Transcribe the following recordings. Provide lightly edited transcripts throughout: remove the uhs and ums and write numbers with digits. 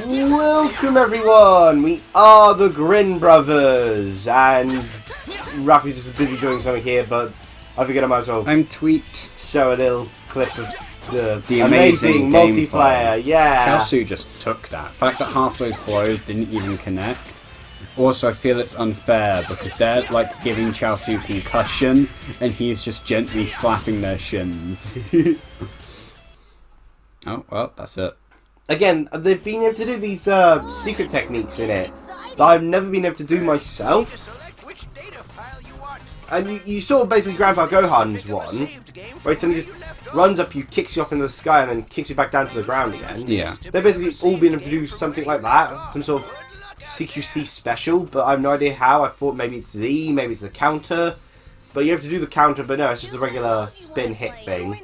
Welcome everyone! We are the Grin brothers, and Rafi's just busy doing something here, but I figured I might as well I'm Tweet. show a little clip of the amazing multiplayer. Yeah. Chelsea just took that. The fact that half those blows didn't even connect. Also, I feel it's unfair because they're like giving Chelsea concussion, and he's just gently slapping their shins. Oh well, that's it. Again, they've been able to do these secret techniques in it that I've never been able to do myself. And you saw basically Grandpa Gohan's one, where he suddenly just runs up you, kicks you off into the sky, and then kicks you back down to the ground again. Yeah. They've basically all been able to do something like that, some sort of CQC special, but I have no idea how. I thought maybe it's Z, maybe it's the counter, but you have to do the counter, but no, it's just a regular spin hit thing.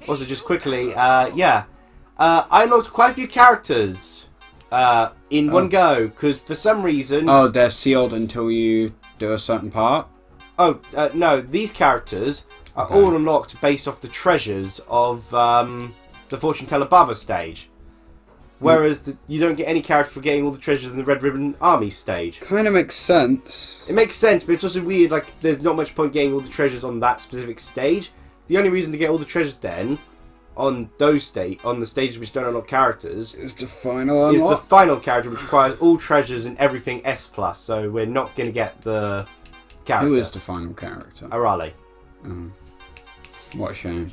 Also, just quickly, I unlocked quite a few characters in one go, because for some reason... Oh, they're sealed until you do a certain part? Oh, no, these characters are all unlocked based off the treasures of the Fortune Teller Baba stage. Whereas you don't get any character for getting all the treasures in the Red Ribbon Army stage. Kind of makes sense. It makes sense, but it's also weird, like, there's not much point getting all the treasures on that specific stage. The only reason to get all the treasures then, on the stages which don't unlock characters, Is the final unlock? is the final character, which requires all treasures and everything S+, so we're not going to get the character. Who is the final character? Arale. Oh. What a shame.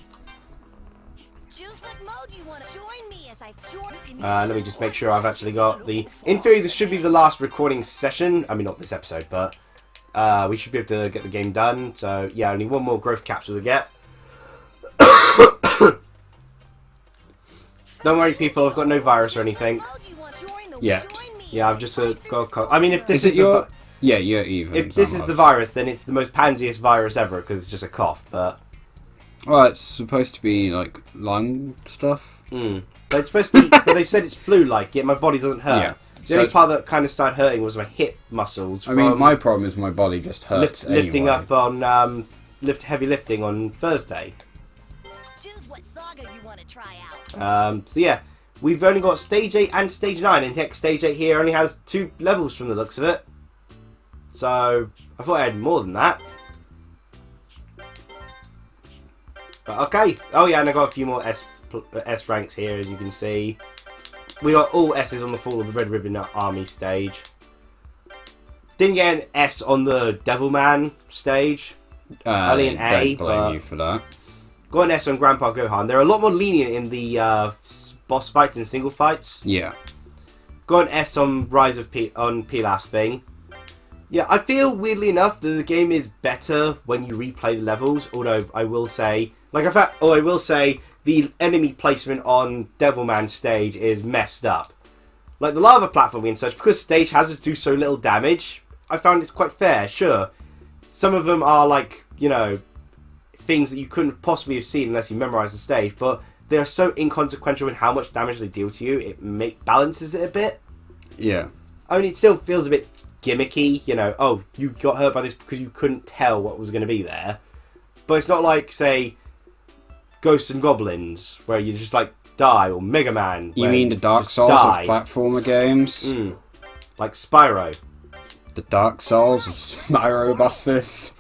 Let me just make sure I've actually got the... In theory, this should be the last recording session. I mean, not this episode, but we should be able to get the game done. So, yeah, only one more growth capsule to get. Don't worry, people. I've got no virus or anything. Yeah. Yeah, I've just got... I mean, if this is your... Yeah, you're even. If this is the virus, then it's the most pansiest virus ever, because it's just a cough, but... Well, it's supposed to be, like, lung stuff. But it's supposed to be... but they've said it's flu-like, yet my body doesn't hurt. Yeah. The only part that kind of started hurting was my hip muscles. I mean, my problem is my body just hurts lifting anyway. up on... heavy lifting on Thursday. Choose what saga you want to try out. So yeah, we've only got Stage 8 and Stage 9, and heck, Stage 8 here only has 2 levels from the looks of it. So, I thought I had more than that. But okay. Oh yeah, and I got a few more S ranks here, as you can see. We got all S's on the Fall of the Red Ribbon Army stage. Didn't get an S on the Devilman stage. Only an A, don't blame but... you for that. Got an S on Grandpa Gohan. They're a lot more lenient in the boss fights and single fights. Yeah. Got an S on Rise of Pilaf's thing. Yeah, I feel weirdly enough that the game is better when you replay the levels. Although I will say, the enemy placement on Devilman stage is messed up. Like the lava platforming and such, because stage hazards do so little damage. I found it's quite fair. Sure, some of them are like, you know, things that you couldn't possibly have seen unless you memorize the stage, but they are so inconsequential in how much damage they deal to you, it balances it a bit. Yeah. I mean, it still feels a bit gimmicky, you know, oh, you got hurt by this because you couldn't tell what was going to be there. But it's not like, say, Ghosts and Goblins, where you just, like, die, or Mega Man. You mean the Dark Souls of platformer games? Like Spyro. The Dark Souls of Spyro bosses?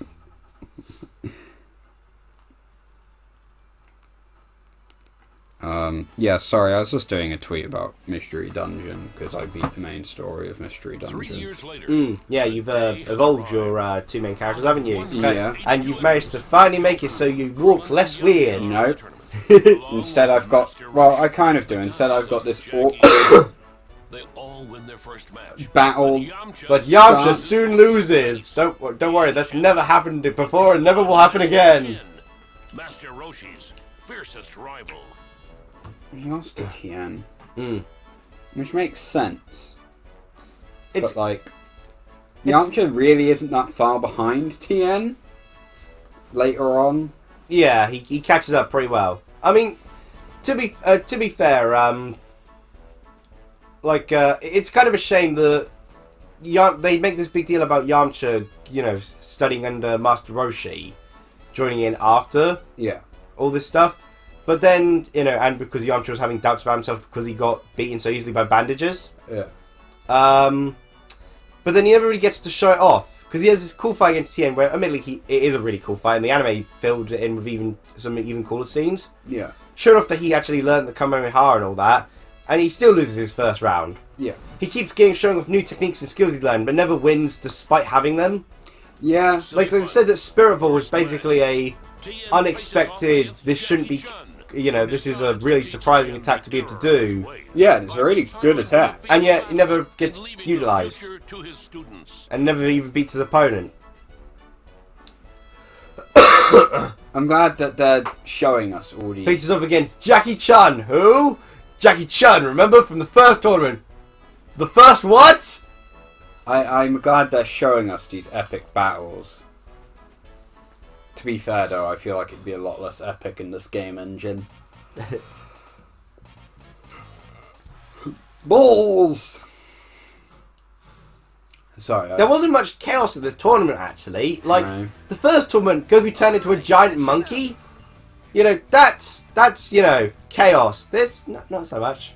Yeah, sorry, I was just doing a tweet about Mystery Dungeon, because I beat the main story of Mystery Dungeon. 3 years later, yeah, you've evolved your 2 main characters, haven't you? Yeah. And you've managed to finally make it so you walk less weird. No. Instead I've got... Well, I kind of do. Instead I've got this awkward they'll all win their first match. battle... But Yamcha soon loses. Don't worry, that's never happened before and never will happen again. Master Roshi's fiercest rival. He lost to Tien. Which makes sense. It's, but, like... Yamcha really isn't that far behind Tien. Later on. Yeah, he catches up pretty well. I mean, to be fair, it's kind of a shame that they make this big deal about Yamcha, you know, studying under Master Roshi, joining in after Yeah. all this stuff. But then, and because Yamcha was having doubts about himself because he got beaten so easily by bandages. Yeah. But then he never really gets to show it off. Because he has this cool fight against Tien where, admittedly, it is a really cool fight. And the anime filled it in with some even cooler scenes. Yeah. Showed off that he actually learned the Kamehameha and all that. And he still loses his first round. Yeah. He keeps showing off new techniques and skills he's learned, but never wins despite having them. Yeah. Like they said that Spirit Ball was basically a unexpected, this shouldn't be, this is a really surprising attack to be able to do. Yeah, it's a really good attack. And yet he never gets utilised. And never even beats his opponent. I'm glad that they're showing us all these. Faces off against Jackie Chun. Who? Jackie Chun, remember? From the first tournament. The first what? I'm glad they're showing us these epic battles. To be fair though, I feel like it'd be a lot less epic in this game engine. Balls! Sorry. There wasn't much chaos in this tournament, actually. Like, No. the first tournament, Goku turned into a giant monkey. That's chaos. This, not so much.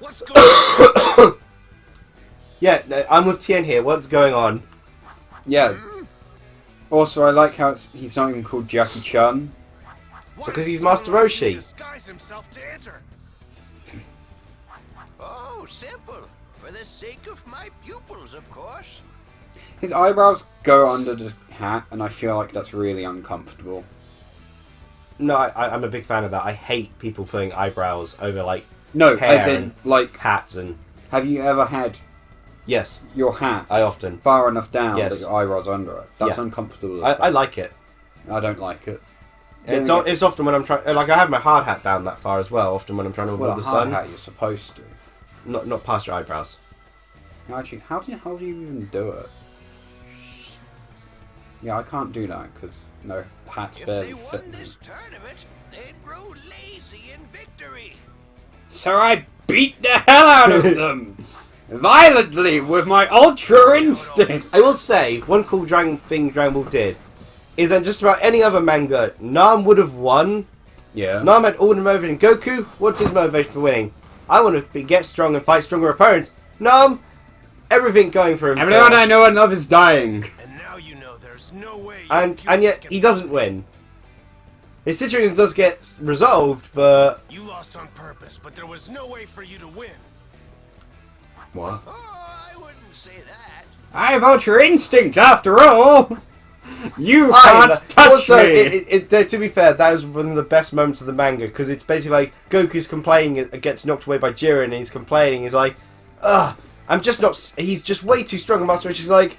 What's going on? Yeah, no, I'm with Tien here. What's going on? Yeah. Also, I like how he's not even called Jackie Chun. Because he's Master Roshi. Disguise himself to enter. Oh, simple. For the sake of my pupils, of course. His eyebrows go under the hat, and I feel like that's really uncomfortable. No, I'm a big fan of that. I hate people putting eyebrows over, like, No, hair as in, and like, hats and... have you ever had Yes, your hat I often. far enough down Yes. that your eyebrows are under it? That's Yeah. uncomfortable. as I fuck. like it. I don't like it. It's often when I'm trying... Like, I have my hard hat down that far as well, often when I'm trying to avoid Well, the a hard sun. hat you're supposed to. Not past your eyebrows. Actually, how do you even do it? Yeah, I can't do that because no hats If barely they fit won me. this tournament, they'd grow lazy in victory. So I beat the hell out of them violently with my ultra instinct. I will say, one cool Dragon Ball did is that just about any other manga, Nam would have won. Yeah. Nam had all the motivation. Goku, what's his motivation for winning? I want to get strong and fight stronger opponents. Nam, everything going for him. Everyone I know and love is dying. And now you know there's no way. And yet he doesn't win. His situation does get resolved, but You lost on purpose, but there was no way for you to win. What? Oh, I wouldn't say that. I have ultra instinct after all. You I- can't touch also, me. to be fair, that was one of the best moments of the manga because it's basically like Goku's complaining, gets knocked away by Jiren, and he's complaining. He's like, "Ugh, I'm just not." He's just way too strong. And Master Roshi's like,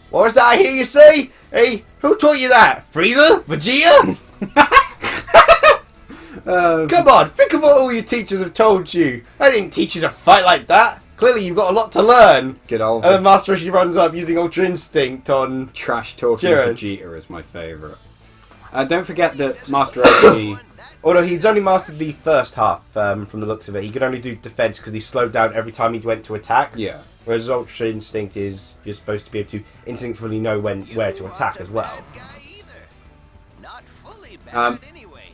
what was that I hear you say? Hey, who taught you that? Frieza? Vegeta? Come on, think of what all your teachers have told you. I didn't teach you to fight like that. Clearly, you've got a lot to learn. Get old. And then Master Roshi runs up using Ultra Instinct on... Trash talking Jiren. Vegeta is my favourite. Don't forget that Master Roshi. Although he's only mastered the first half, from the looks of it. He could only do defense because he slowed down every time he went to attack. Yeah. Whereas Ultra Instinct is you're supposed to be able to instinctively know where to attack as well. Bad guy either. Not fully bad anyway.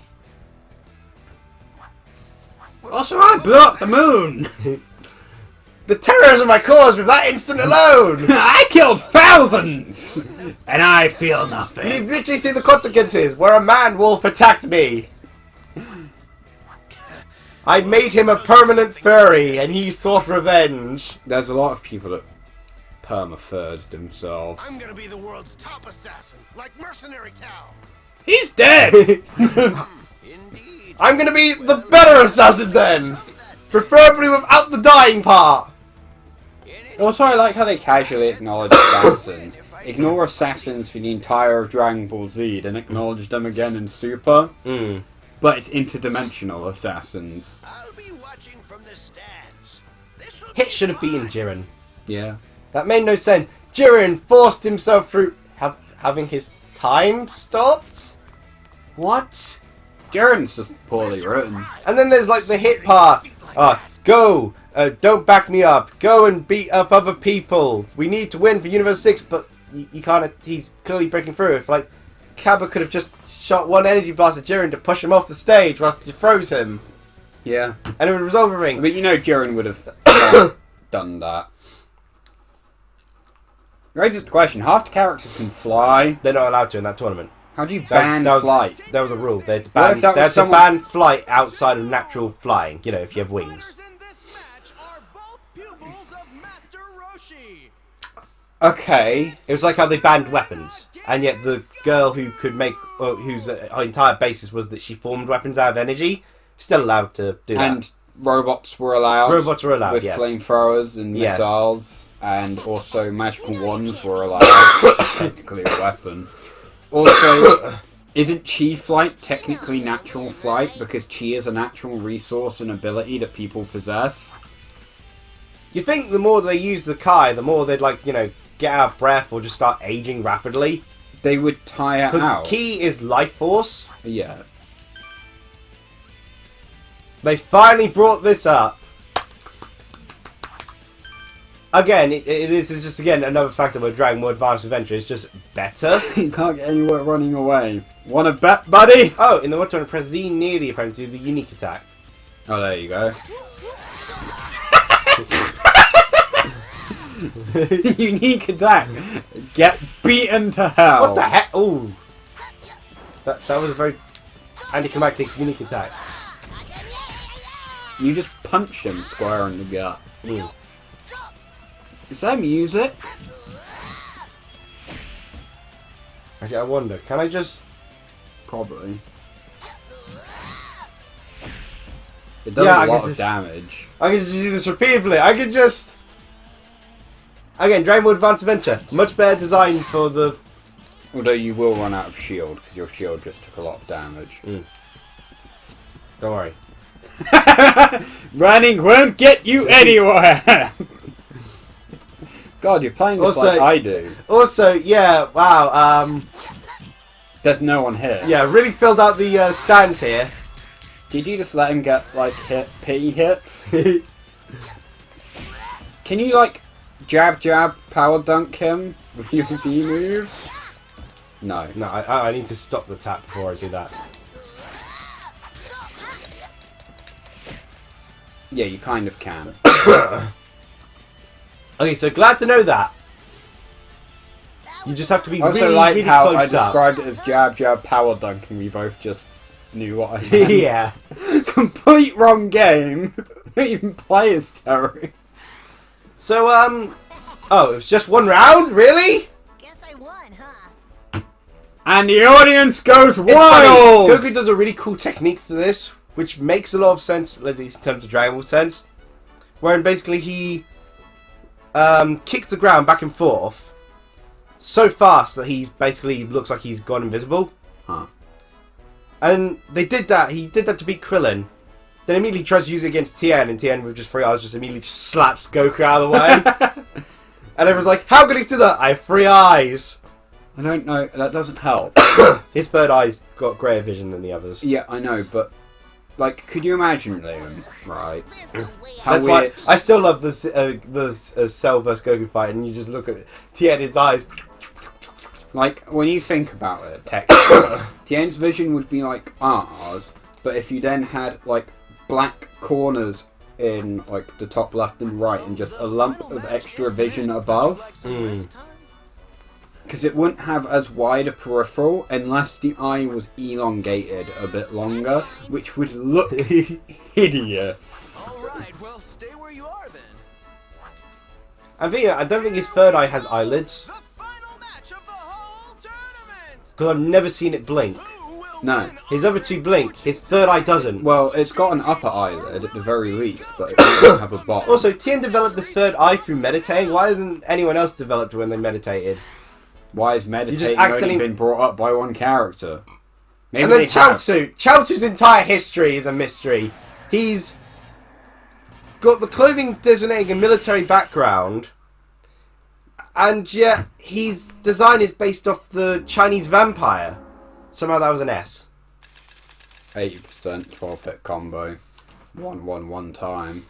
Also, I blew up the moon. The terrorism I caused with that instant alone! I killed thousands, and I feel nothing. You've literally seen the consequences where a man wolf attacked me. I made him a permanent furry and he sought revenge. There's a lot of people that perma-furred themselves. I'm gonna be the world's top assassin, like Mercenary Tao. He's dead. Indeed. I'm gonna be the better assassin then! Preferably without the dying part! Also, I like how they casually acknowledge assassins. Ignore assassins for the entire of Dragon Ball Z, then acknowledge them again in Super. But it's interdimensional assassins. I'll be watching from the stands. This'll Hit be should have beaten fun. Jiren. Yeah. That made no sense. Jiren forced himself through having his time stopped? What? Jiren's just poorly written. And then there's like the hit part. Go! Don't back me up. Go and beat up other people. We need to win for Universe 6, but you can't. He's clearly breaking through. If like, Cabba could have just shot one energy blast at Jiren to push him off the stage whilst you froze him. Yeah. And it would resolve everything. But you know Jiren would have not done that. Raises the question, half the characters can fly. They're not allowed to in that tournament. How do you ban flight? That was a rule. They had to What if that was ban, ban flight outside of natural flying, you know, if you have wings. In this match are both pupils of Master Roshi. Okay. It was like how they banned weapons. And yet the girl who could make, whose entire basis was that she formed weapons out of energy, still allowed to do that. And robots were allowed. Robots were allowed, with yes. flamethrowers and Yes. missiles. And also magical wands were allowed, which is technically a weapon. Also, isn't chi flight technically natural flight? Because chi is a natural resource and ability that people possess. You think the more they use the Kai, the more they'd, like, you know, get out of breath or just start aging rapidly? They would tire Because out. Ki is life force. Yeah. They finally brought this up. Again, this is just, again, another factor where Dragon Ball Advanced Adventure is just better. You can't get anywhere running away. Wanna bet, buddy? Oh, in the one turn, press Z near the opponent to do the unique attack. Oh, there you go. Unique attack. Get beaten to hell. What the heck? Oh. That was a very anticlimactic unique attack. You just punched him square in the gut. Ooh. Is that music? Actually, I wonder, can I just... Probably. It does Yeah, a lot of damage. I can just do this repeatedly. I can just... Again, Dragon Ball Advanced Adventure. Much better design for the... Although you will run out of shield, because your shield just took a lot of damage. Don't worry. Running won't get you anywhere! God, you're playing this Also- like I do. Also, yeah, wow, There's no one here. yeah, really filled out the stands here. Did you just let him get, like, pity hits? Can you, like, jab, power dunk him with your Z move? No. No, I need to stop the tap before I do that. Yeah, you kind of can. Okay, so glad to know that. You just have to be I also really, like really how close I up. described it as jab, power dunk, and we both just knew what I meant. Yeah. Complete wrong game. Don't even play as Terry. So, oh, it was just one round? Really? Guess I won, huh? And the audience goes It's wild! funny. Goku does a really cool technique for this, which makes a lot of sense, at least in terms of Dragon Ball sense. Wherein basically he kicks the ground back and forth so fast that he basically looks like he's gone invisible. Huh. And they did that. He did that to beat Krillin. Then immediately tries to use it against Tien, and Tien with just 3 eyes just immediately just slaps Goku out of the way. And everyone's like, how could he do that? I have 3 eyes. I don't know, that doesn't help. His third eye's got greater vision than the others. Yeah, I know, but, like, could you imagine, Liam, right? There's no way How That's why weird. I still love the Cell vs Goku fight, and you just look at Tien, his eyes. Like, when you think about it, technically, Tien's vision would be like ours, but if you then had, like, black corners in, like, the top left and right, and just a lump of extra vision above, because it wouldn't have as wide a peripheral unless the eye was elongated a bit longer, which would look hideous. Alright, well, stay where you are then. I don't think his third eye has eyelids, The final match of the whole tournament. because I've never seen it blink. Who will No. win His other 2 blink, his third eye doesn't. Well, it's got an upper eyelid at the very least, but it doesn't have a bottom. Also, Tien developed this third eye through meditating. Why hasn't anyone else developed it when they meditated? Why has meditating accidentally- only been brought up by one character? Maybe And then they have. Chaozu. Chaozu's entire history is a mystery. He's got the clothing designating a military background, and yet his design is based off the Chinese vampire. Somehow that was an S. 80% 12-hit combo. 1 time.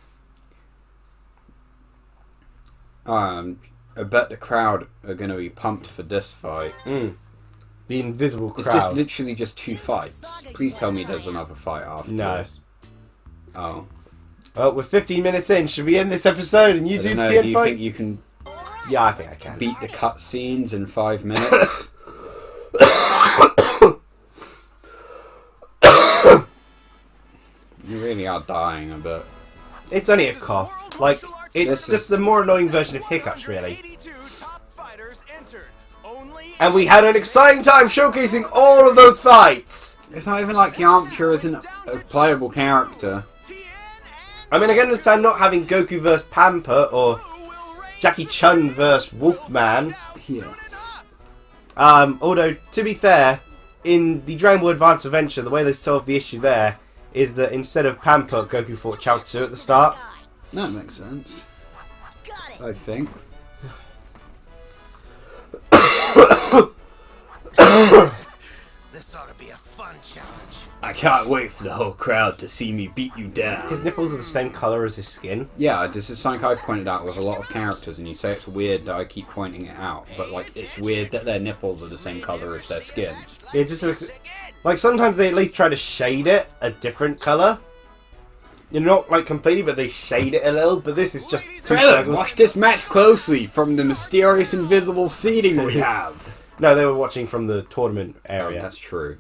I bet the crowd are going to be pumped for this fight. The The invisible Is crowd. this literally just 2 fights? Please tell me there's another fight after No. this. Oh. Oh, we're 15 minutes in. Should we end this episode and you I do don't the know, end do you fight? think you can Yeah, I think I can. beat the cutscenes in 5 minutes? You really are dying a bit. It's only a cough. Like, it's This just is- the more annoying version of hiccups, really. 82 top fighters entered. Only And we had an exciting time showcasing all of those fights. It's not even like Yamcha isn't a playable character. I mean, I can understand not having Goku vs. Pamper or Jackie Chun vs. Wolfman. Yeah. Although, to be fair, in the Dragon Ball Advance Adventure, the way they solved the issue there is that instead of Pamper, Goku fought Chaozu at the start. That makes sense. I think. This ought to be a fun challenge. I can't wait for the whole crowd to see me beat you down. His nipples are the same colour as his skin. Yeah, this is something I've pointed out with a lot of characters, and you say it's weird that I keep pointing it out, but like it's weird that their nipples are the same colour as their skin. It just looks like sometimes they at least try to shade it a different colour. You're not like completely, but they shade it a little. But this is just two Taylor, circles. watch this match closely from the mysterious invisible seating we have. No, they were watching from the tournament Oh, area. that's true.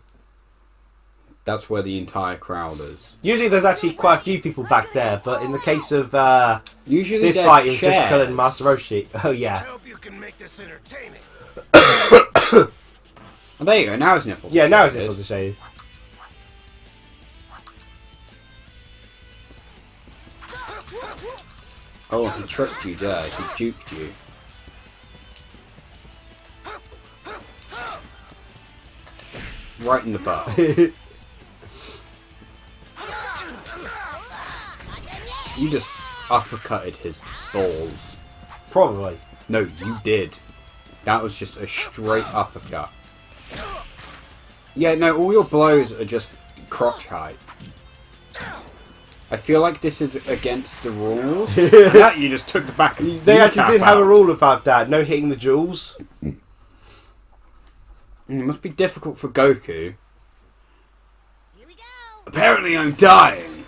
That's where the entire crowd is. Usually there's actually quite a few people back there, but in the case of Usually this there's fight, it was just chairs. killing Master Roshi. Oh I yeah. hope you can make this entertaining. Oh, there you go. Now his nipples. Yeah, are now his shaded. nipples are shaded. Oh, he tricked you there. He duped you. Right in the butt. You just uppercutted his balls. Probably. No, you did. That was just a straight uppercut. Yeah, no, all your blows are just crotch height. I feel like this is against the rules. And that you just took the back of They actually kneecap did have a out. rule about that. No hitting the jewels. It must be difficult for Goku. Here we go. Apparently I'm dying.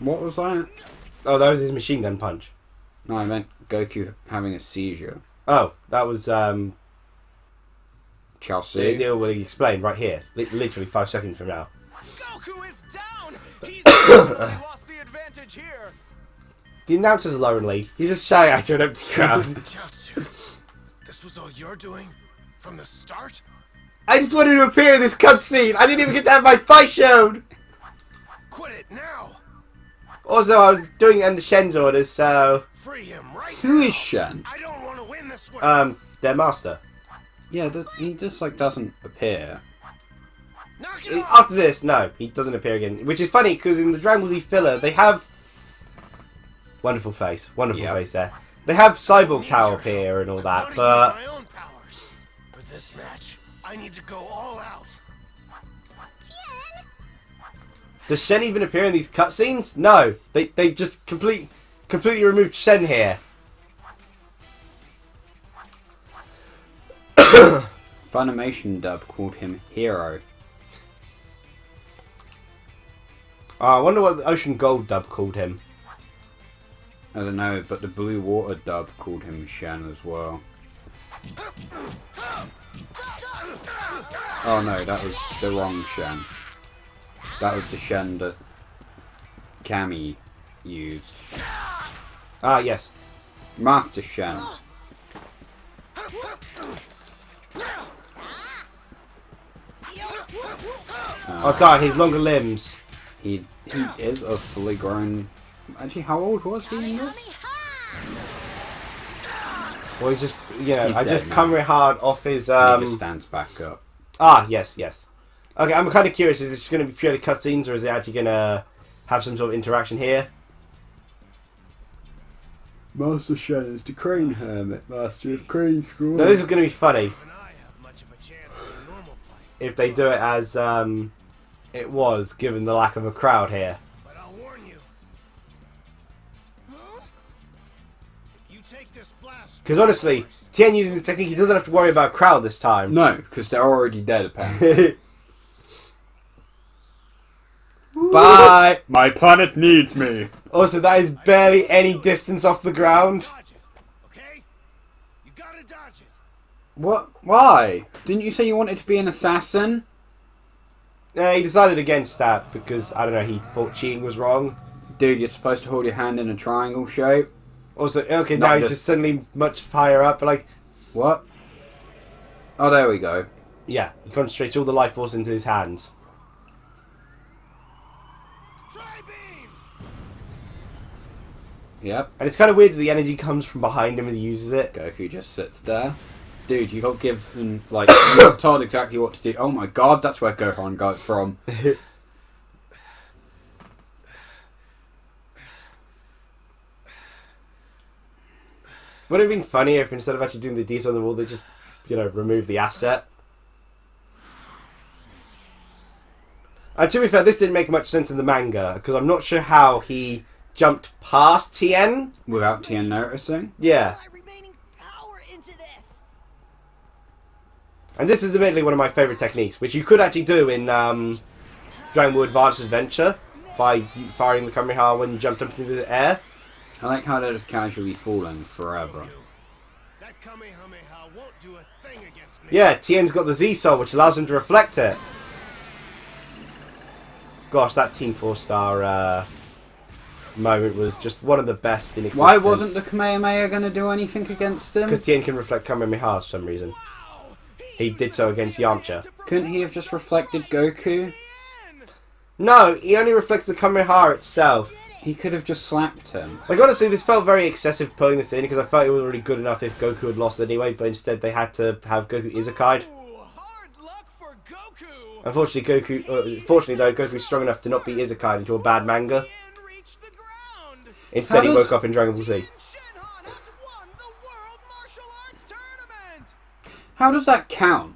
What was that? Oh, that was his machine gun punch. No, I meant Goku having a seizure. Oh, that was Chelsea. the deal we explained right here. Literally 5 seconds from now. Goku is down. He's totally lost the advantage here. The announcer's lonely. He's just shouting out to an empty crowd. Chaozu, this was all you're doing from the start? I just wanted to appear in this cutscene. I didn't even get to have my fight shown. Quit it now. Also, I was doing it under Shen's orders, so Free him right Who now. is Shen? I don't want to win this one. their master. Yeah, he just like doesn't appear. Knock it off. After this, no, he doesn't appear again. Which is funny because in the Dragon Ball Z filler, they have wonderful face there. They have Cyborg Tao appear and all I'm that, gonna but use my own powers. For this match, I need to go all out. Tien. does Shen even appear in these cutscenes? No, they just completely removed Shen here. Funimation dub called him Hero. I wonder what the Ocean Gold dub called him. I don't know, but the Blue Water dub called him Shen as well. Oh no, that was the wrong Shen. That was the Shen that Cammy used. Ah, yes. Master Shen. Oh god, his longer limbs. He is a fully grown. Actually, how old was he in this? Well, he just, you know, He's I dead just now. come really hard off his, He just stands back up. Ah, yes. Okay, I'm kind of curious, is this going to be purely cutscenes, or is it actually going to have some sort of interaction here? Master Shen is the Crane Hermit, Master of Crane School. No, this is going to be funny You and I have much of a chance in a normal fight, if they do it as it was, given the lack of a crowd here. but I'll warn you. If you take this blast, Because honestly, Tien using this technique, he doesn't have to worry about crowd this time. No, because they're already dead, apparently. Bye! My planet needs me. Also, that is barely any distance off the ground. Dodge it, okay? You gotta dodge it. What? Why? Didn't you say you wanted to be an assassin? He decided against that because, I don't know, he thought cheating was wrong. Dude, you're supposed to hold your hand in a triangle shape. Also, okay, Not now he's just- just suddenly much higher up, but like, What? Oh, there we go. yeah, he concentrates all the life force into his hands. Tri-beam! Yep. And it's kind of weird that the energy comes from behind him and he uses it. Goku just sits there. Dude, you got to give him, like, you got told exactly what to do. Oh my god, that's where Gohan got it from. Would it have been funnier if instead of actually doing the D's on the wall, they just, remove the asset? And to be fair, this didn't make much sense in the manga, because I'm not sure how he jumped past Tien. Without Tien noticing. Yeah. My remaining power into this. And this is admittedly one of my favourite techniques, which you could actually do in Dragon Ball Advanced Adventure by firing the Kamehameha when you jumped up into the air. I like how they're just casually falling forever. That Kamehameha won't do a thing against me. Yeah, Tien's got the Z-Soul, which allows him to reflect it. Gosh, that Team 4-star moment was just one of the best in existence. Why wasn't the Kamehameha going to do anything against him? Because Tien can reflect Kamehameha for some reason. He did so against Yamcha. Couldn't he have just reflected Goku? No, he only reflects the Kamehameha itself. He could have just slapped him. Like, honestly, this felt very excessive pulling this in, because I felt it was already good enough if Goku had lost anyway, but instead they had to have Goku Izakai'd. Ooh, hard luck for Goku. Unfortunately, fortunately though, Goku's strong enough to not be Izakai'd into a bad manga. Tien reached the ground. Instead, he How does- woke up in Dragon Ball Z. Shenhan has won the World Martial Arts Tournament. How does that count?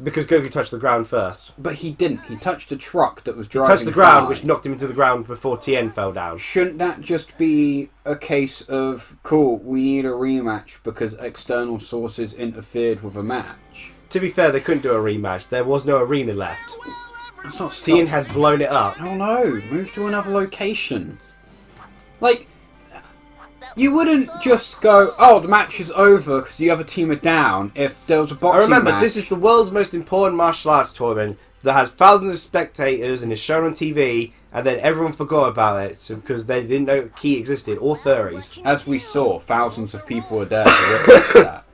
Because Goku touched the ground first. But he didn't. He touched a truck that was He driving touched the ground, by. which knocked him into the ground before Tien fell down. Shouldn't that just be a case of, cool, we need a rematch because external sources interfered with a match? To be fair, they couldn't do a rematch. There was no arena left. That's not Tien had blown it up. Oh no, move to another location. Like, you wouldn't just go, oh, the match is over because the other team are down if there was a boxing I remember, match. this is the world's most important martial arts tournament that has thousands of spectators and is shown on TV, and then everyone forgot about it because they didn't know the key existed, or theories. As we saw, thousands of people were there to witness that.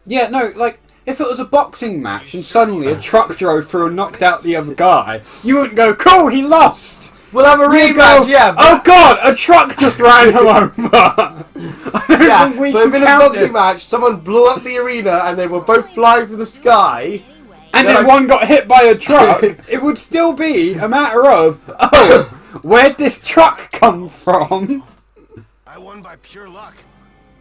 Yeah, no, like, if it was a boxing match and suddenly a truck drove through and knocked out the other guy, you wouldn't go, cool, he lost! We'll have a You'd rematch, go, yeah. Oh god, a truck just ran him over! I don't Yeah, think we but can in a count boxing it. match, someone blew up the arena and they were both flying through the sky. And Then then one got hit by a truck, it would still be a matter of, oh, where'd this truck come from? I won by pure luck.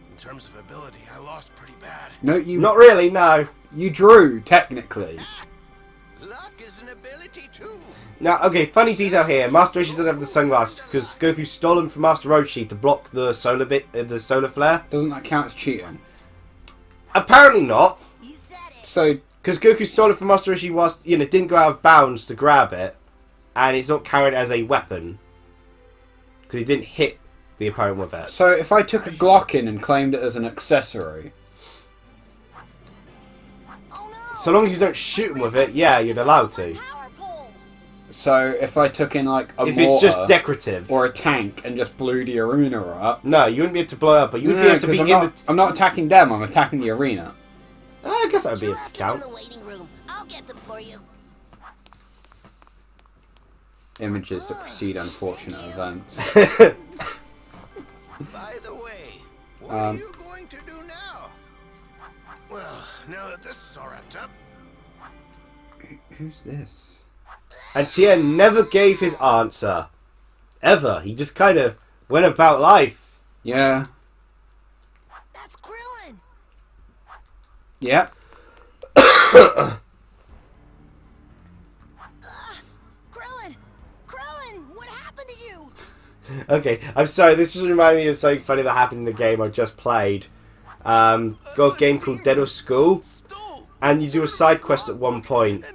In terms of ability, I lost pretty bad. No, you Not really, no. you drew, technically. Luck is an ability too. Now, okay, funny detail here. Master Roshi doesn't have the sunglasses because Goku stole them from Master Roshi to block the solar the solar flare. Doesn't that count as cheating? Apparently not, You said it. So, because Goku stole it from Master Roshi whilst, didn't go out of bounds to grab it, and it's not carried as a weapon because he didn't hit the opponent with it. so if I took a Glock in and claimed it as an accessory, Oh no. So long as you don't shoot him with it, yeah, you're allowed to. Power pole. so if I took in like a If mortar it's just decorative. or a tank and just blew the arena up, No, you wouldn't be able to blow up, but you would no, be able to be 'cause in I'm not attacking them, I'm attacking the arena. I guess that would be able to Left count. them in the waiting room. I'll get them for you. Images that precede unfortunate events. By the way, what Um, are you going to do now? Well, now that this is all wrapped up, Who's this? And Tien never gave his answer. Ever. He just kind of went about life. Yeah. That's Krillin. Yeah. Krillin! Krillin! What happened to you? Okay, I'm sorry. This just reminded me of something funny that happened in the game I just played. Got a game called Dead of School, and you do a side quest at one point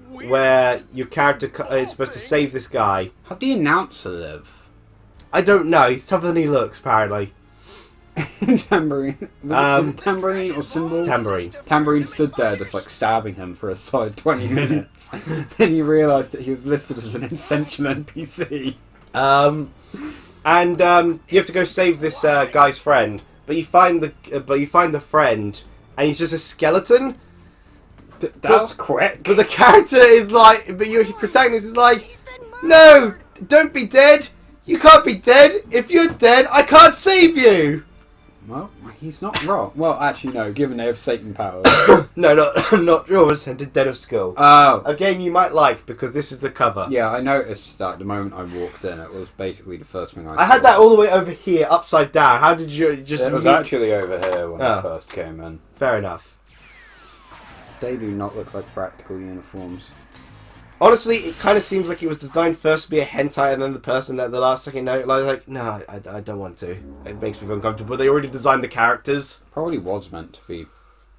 where your character is supposed to save this guy. How do the announcer live? I don't know. He's tougher than he looks, apparently. Tambourine. Was it tambourine or cymbal? Tambourine. Tambourine stood there just like stabbing him for a solid 20 minutes. Then he realised that he was listed as an essential NPC. And you have to go save this guy's friend, but you find the friend, and he's just a skeleton. That was quick. But the character is like, but your protagonist is like, no, don't be dead. You can't be dead. If you're dead, I can't save you. Well, he's not wrong. Well, actually, no. Given they have Satan powers. No, not yours. And Dead of Skull. Oh. A game you might like because this is the cover. Yeah, I noticed that the moment I walked in. It was basically the first thing I saw. I had that all the way over here, upside down. How did you just... It was actually over here when I first came in. Fair enough. They do not look like practical uniforms. Honestly, it kind of seems like it was designed first to be a hentai, and then the person at the last second note, like, no, I don't want to. It makes me feel uncomfortable. They already designed the characters. Probably was meant to be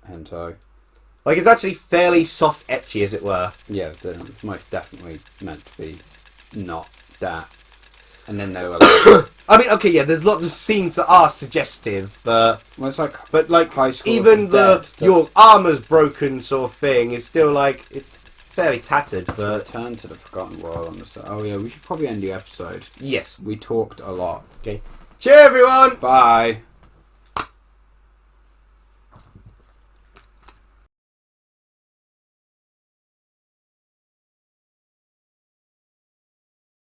hentai. Like, it's actually fairly soft etchy, as it were. Yeah, it's most definitely meant to be not that. And then they were like... I mean, okay, yeah, there's lots of scenes that are suggestive, but... Well, it's like... But, like, High School even of the Dead, your armour's broken sort of thing is still, like, it's fairly tattered, but... Return to the Forgotten World on the side. Oh, yeah, we should probably end the episode. Yes. We talked a lot. Okay. Cheer, everyone! Bye!